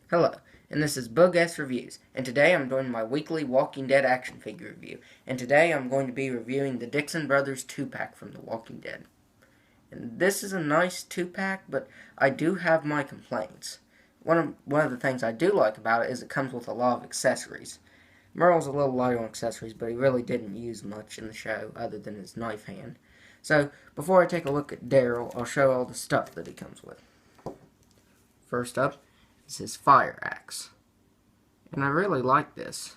Hello, and this is Bug S Reviews, and today I'm doing my weekly Walking Dead action figure review, and today I'm going to be reviewing the Dixon Brothers 2-pack from The Walking Dead. And this is a nice 2-pack, but I do have my complaints. One of the things I do like about it is it comes with a lot of accessories. Merle's a little light on accessories, but he really didn't use much in the show other than his knife hand. So, before I take a look at Darrell, I'll show all the stuff that he comes with. First up is his fire axe. And I really like this.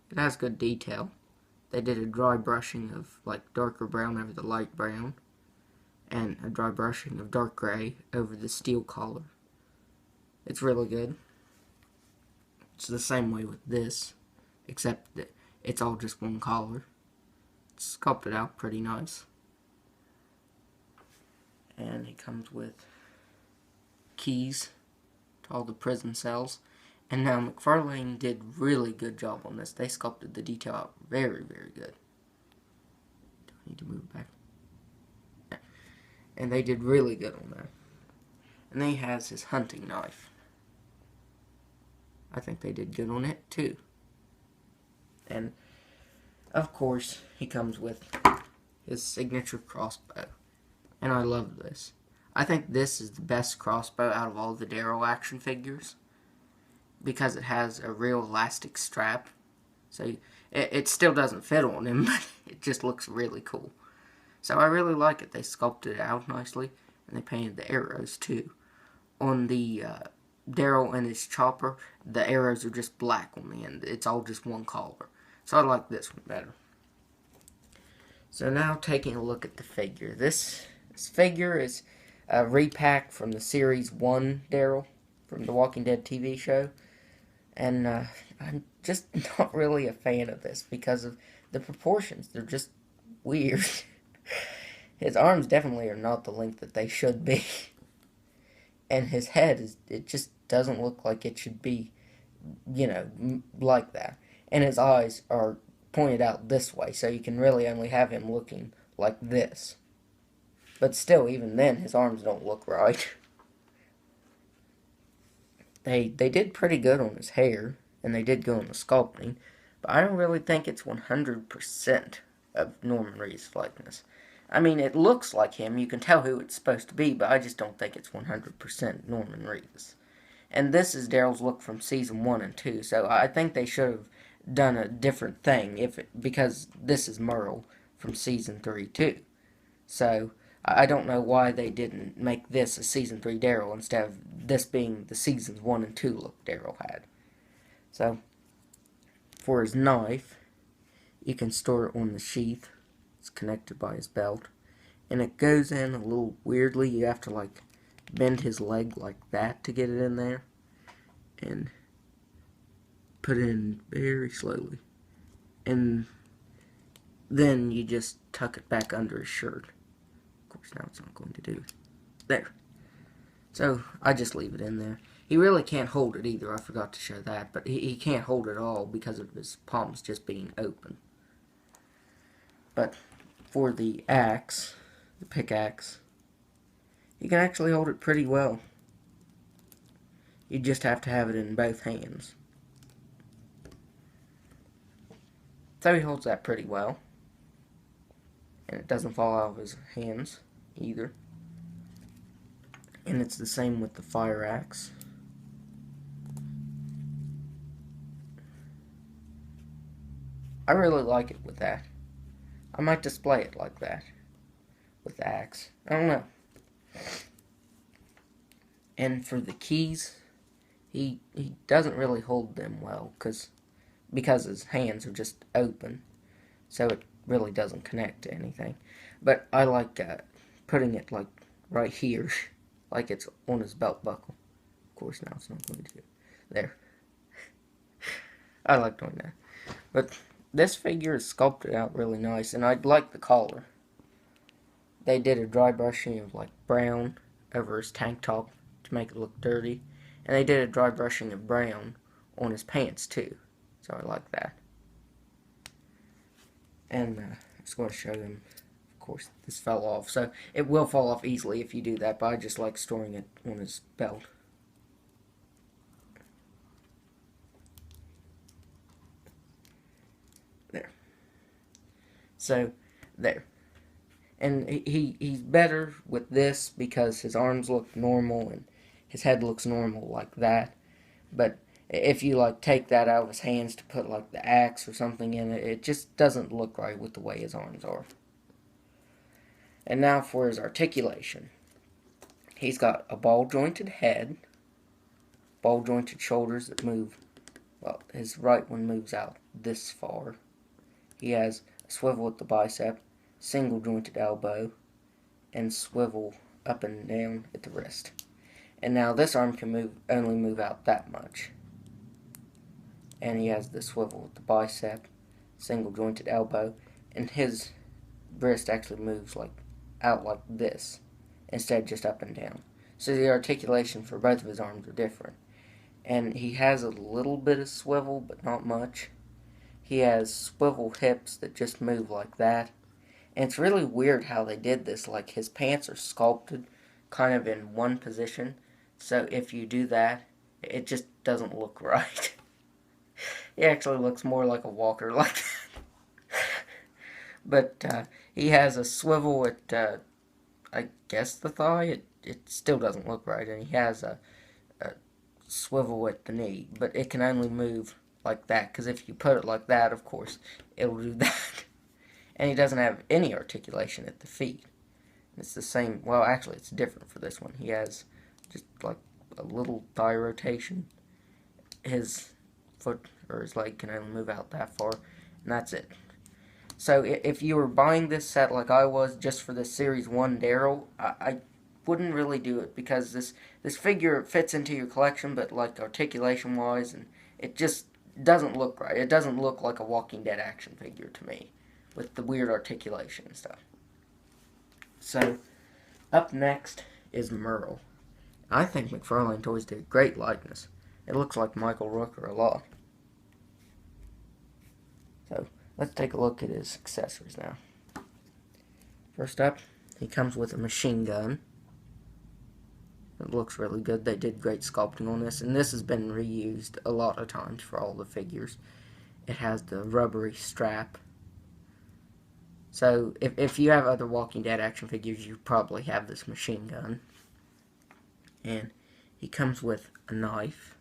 It has good detail. They did a dry brushing of like darker brown over the light brown, and a dry brushing of dark gray over the steel collar. It's really good. It's the same way with this, except that it's all just one collar. It's sculpted out pretty nice. And it comes with keys to all the prison cells. And now McFarlane did really good job on this. They sculpted the detail out very, very good. Do I need to move it back? Yeah. And they did really good on that. And then he has his hunting knife. I think they did good on it too. And of course he comes with his signature crossbow. And I love this. I think this is the best crossbow out of all the Darrell action figures, because it has a real elastic strap. So it still doesn't fit on him, but it just looks really cool. So I really like it. They sculpted it out nicely, and they painted the arrows too. On the Darrell and his chopper, the arrows are just black on the end. It's all just one color. So I like this one better. So now taking a look at the figure. This figure is a repack from the Series 1 Darrell from the Walking Dead TV show. And I'm just not really a fan of this because of the proportions. They're just weird. His arms definitely are not the length that they should be. And his head, it just doesn't look like it should be, like that. And his eyes are pointed out this way, so you can really only have him looking like this. But still, even then, his arms don't look right. They did pretty good on his hair, and they did good on the sculpting, but I don't really think it's 100% of Norman Reedus' likeness. I mean, it looks like him, you can tell who it's supposed to be, but I just don't think it's 100% Norman Reedus. And this is Darrell's look from Season 1 and 2, so I think they should have done a different thing, because this is Merle from Season 3 too. So I don't know why they didn't make this a Season 3 Darrell instead of this being the Seasons 1 and 2 look Darrell had. So, for his knife, you can store it on the sheath. It's connected by his belt. And it goes in a little weirdly. You have to, bend his leg like that to get it in there. And put it in very slowly. And then you just tuck it back under his shirt. Of course, now it's not going to do. There. So, I just leave it in there. He really can't hold it either, I forgot to show that, but he can't hold it all because of his palms just being open. But for the axe, the pickaxe, you can actually hold it pretty well. You just have to have it in both hands. So he holds that pretty well. And it doesn't fall out of his hands either. And it's the same with the fire axe. I really like it with that. I might display it like that. With the axe. I don't know. And for the keys, he doesn't really hold them well because his hands are just open. So it really doesn't connect to anything. But I like putting it right here. Like it's on his belt buckle. Of course, now it's not going to. There. I like doing that. But this figure is sculpted out really nice, and I like the collar. They did a dry brushing of brown over his tank top to make it look dirty. And they did a dry brushing of brown on his pants too. So I like that. And I'm just going to show them. Of course, this fell off. So it will fall off easily if you do that, but I just like storing it on his belt. There. So, there. And he's better with this because his arms look normal and his head looks normal like that. But if you like take that out of his hands to put like the axe or something in it, it just doesn't look right with the way his arms are. And now for his articulation. He's got a ball jointed head, ball jointed shoulders that move, well, his right one moves out this far. He has a swivel at the bicep, single jointed elbow, and swivel up and down at the wrist. And now this arm can only move out that much. And he has the swivel at the bicep, single jointed elbow, and his wrist actually moves out like this instead of just up and down. So the articulation for both of his arms are different. And he has a little bit of swivel, but not much. He has swivel hips that just move like that. And it's really weird how they did this. Like, his pants are sculpted kind of in one position. So if you do that, it just doesn't look right. He actually looks more like a walker like that. But he has a swivel at, I guess, the thigh. It still doesn't look right. And he has a swivel at the knee. But it can only move like that. Because if you put it like that, of course, it'll do that. And he doesn't have any articulation at the feet. It's the same. Well, actually, it's different for this one. He has just like a little thigh rotation. His foot or his leg can only move out that far, and that's it. So if you were buying this set like I was just for the Series 1 Darrell, I wouldn't really do it because this figure fits into your collection, but like articulation-wise, and it just doesn't look right. It doesn't look like a Walking Dead action figure to me, with the weird articulation and stuff. So, up next is Merle. I think McFarlane Toys did a great likeness. It looks like Michael Rooker a lot. So, let's take a look at his accessories now. First up, he comes with a machine gun. It looks really good. They did great sculpting on this, and this has been reused a lot of times for all the figures. It has the rubbery strap. So, if you have other Walking Dead action figures, you probably have this machine gun. And he comes with a knife.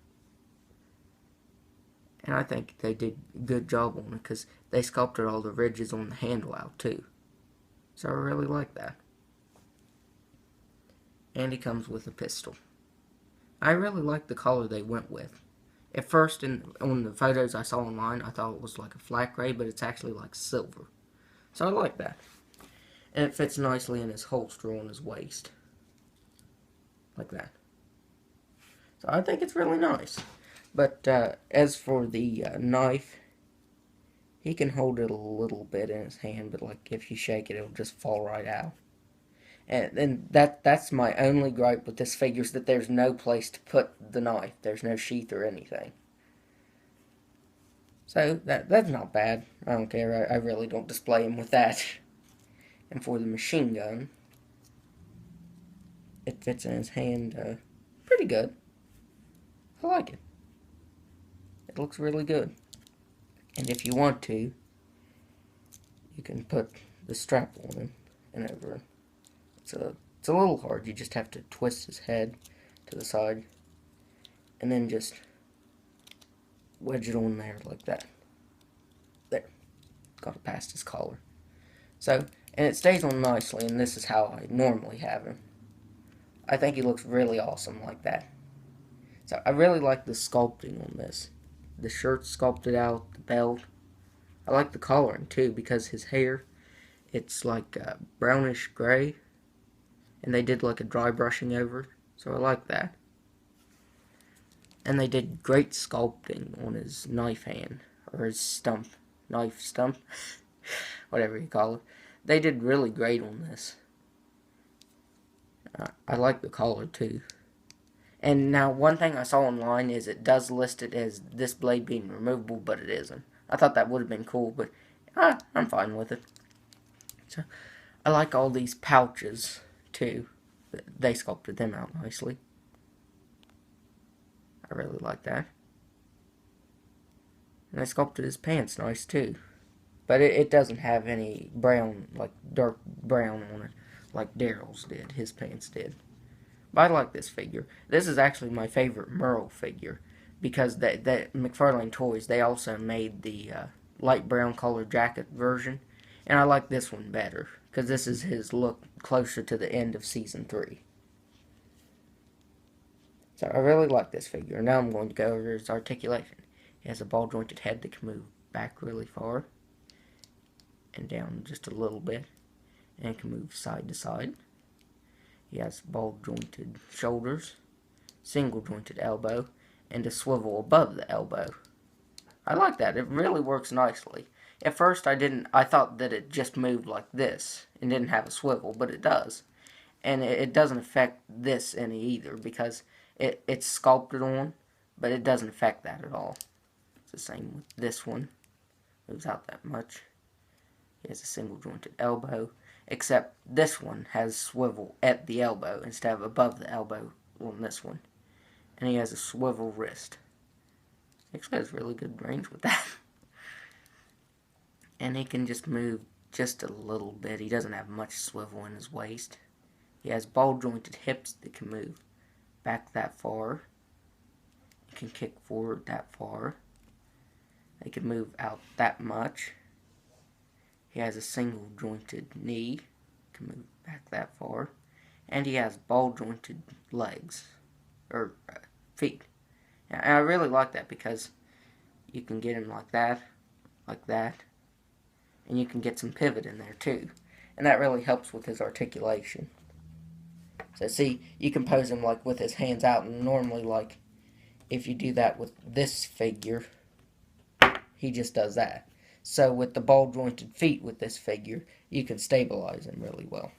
And I think they did a good job on it, because they sculpted all the ridges on the handle out, too. So I really like that. And he comes with a pistol. I really like the color they went with. At first, on the photos I saw online, I thought it was like a flat gray, but it's actually like silver. So I like that. And it fits nicely in his holster on his waist. Like that. So I think it's really nice. But as for the knife, he can hold it a little bit in his hand, but like if you shake it, it'll just fall right out. And that's my only gripe with this figure, is that there's no place to put the knife. There's no sheath or anything. So that's not bad. I don't care. I really don't display him with that. And for the machine gun, it fits in his hand pretty good. I like it. It looks really good. And if you want to, you can put the strap on him and over him. It's a little hard. You just have to twist his head to the side and then just wedge it on there like that. There. Got it past his collar. So, and it stays on nicely, and this is how I normally have him. I think he looks really awesome like that. So, I really like the sculpting on this. The shirt's sculpted out, the belt. I like the coloring, too, because his hair, it's like brownish gray. And they did like a dry brushing over it, so I like that. And they did great sculpting on his knife hand, or his stump, knife stump, whatever you call it. They did really great on this. I like the collar too. And now one thing I saw online is it does list it as this blade being removable, but it isn't. I thought that would have been cool, but I'm fine with it. So I like all these pouches too. They sculpted them out nicely. I really like that. And they sculpted his pants nice too. But it doesn't have any brown, like dark brown on it, like Darrell's did, his pants did. But I like this figure. This is actually my favorite Merle figure, because that McFarlane Toys, they also made the light brown color jacket version, and I like this one better, because this is his look closer to the end of Season 3. So I really like this figure. Now I'm going to go over his articulation. He has a ball jointed head that can move back really far and down just a little bit, and can move side to side. He has ball jointed shoulders, single jointed elbow, and a swivel above the elbow. I like that. It really works nicely. At first I thought that it just moved like this and didn't have a swivel, but it does. And it doesn't affect this any either, because it's sculpted on, but it doesn't affect that at all. It's the same with this one. Moves out that much. He has a single jointed elbow, except this one has swivel at the elbow instead of above the elbow on this one. And he has a swivel wrist. Actually has really good range with that. And he can just move just a little bit. He doesn't have much swivel in his waist. He has ball jointed hips that can move back that far. He can kick forward that far. They can move out that much. He has a single jointed knee, can move back that far, and he has ball jointed legs, or feet. And I really like that, because you can get him like that, and you can get some pivot in there too, and that really helps with his articulation. So see, you can pose him like with his hands out, and normally, like, if you do that with this figure, he just does that. So with the ball jointed feet with this figure, you can stabilize him really well.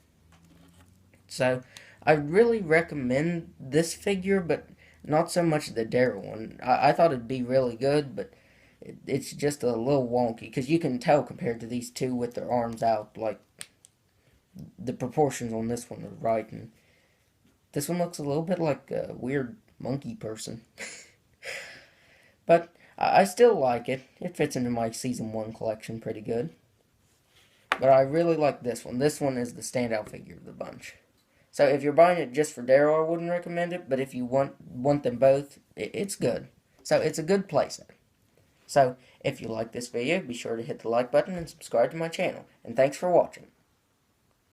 So I really recommend this figure, but not so much the Darrell one. I thought it'd be really good, but it's just a little wonky, because you can tell compared to these two with their arms out, like, the proportions on this one are right, and this one looks a little bit like a weird monkey person. But I still like it. It fits into my Season 1 collection pretty good. But I really like this one. This one is the standout figure of the bunch. So if you're buying it just for Darrell, I wouldn't recommend it. But if you want them both, it's good. So it's a good playset. So if you like this video, be sure to hit the like button and subscribe to my channel. And thanks for watching.